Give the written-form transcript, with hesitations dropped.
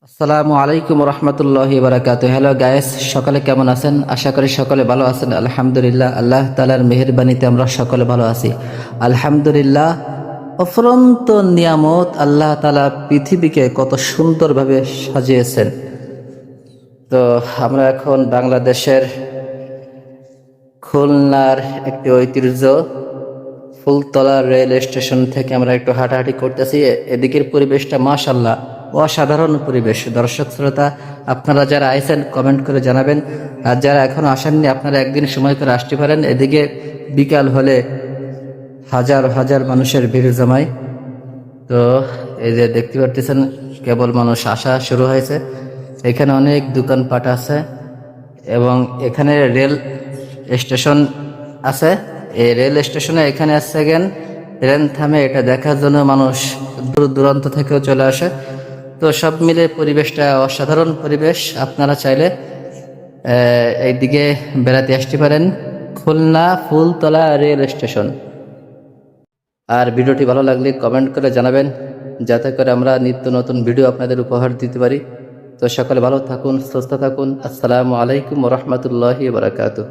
আসসালামু আলাইকুম রহমতুল্লাহি বারাকাতু। হ্যালো গায়েস, সকালে কেমন আছেন? আশা করি সকলে ভালো আছেন। আলহামদুলিল্লাহ, আল্লাহ তাআলার মেহেরবানিতে আমরা সকলে ভালো আছি আলহামদুলিল্লাহ। অফুরন্ত নিয়ামত আল্লাহ তাআলা পৃথিবীকে কত সুন্দরভাবে সাজিয়েছেন। তো আমরা এখন বাংলাদেশের খুলনার একটি ঐতিহ্য ফুলতলা রেল স্টেশন থেকে আমরা একটু হাঁটাহাঁটি করতেছি। এদিকের পরিবেশটা মাশাআল্লাহ অসাধারণ পরিবেশ। দর্শক শ্রোতা, আপনারা যারা আইছেন কমেন্ট করে জানাবেন, আর যারা এখনো আসেননি আপনারা একদিন সময় করে আসতে পারেন। এদিকে বিকাল হলে হাজার হাজার মানুষের ভিড় জমায়। তো এই যে দেখতে পাচ্ছেন, কেবল মানুষ আসা শুরু হয়েছে। এখানে অনেক দোকানপাট আছে এবং এখানে রেল স্টেশন আছে। এই রেল স্টেশনে এখানে আসছে গেন ট্রেন থামে, এটা দেখার জন্য মানুষ দূর দূরান্ত থেকেও চলে আসে। তো সব মিলে পরিবেশটা অসাধারণ পরিবেশ। আপনারা চাইলে এইদিকে বেড়াতে আসতে পারেন, খুলনা ফুলতলা রেল স্টেশন। আর ভিডিওটি ভালো লাগলে কমেন্ট করে জানাবেন, যাতে করে আমরা নিত্য নতুন ভিডিও আপনাদের উপহার দিতে পারি। তো সকলে ভালো থাকুন, সুস্থ থাকুন। আসসালামু আলাইকুম ওয়া রাহমাতুল্লাহি ওয়া বারাকাতুহু।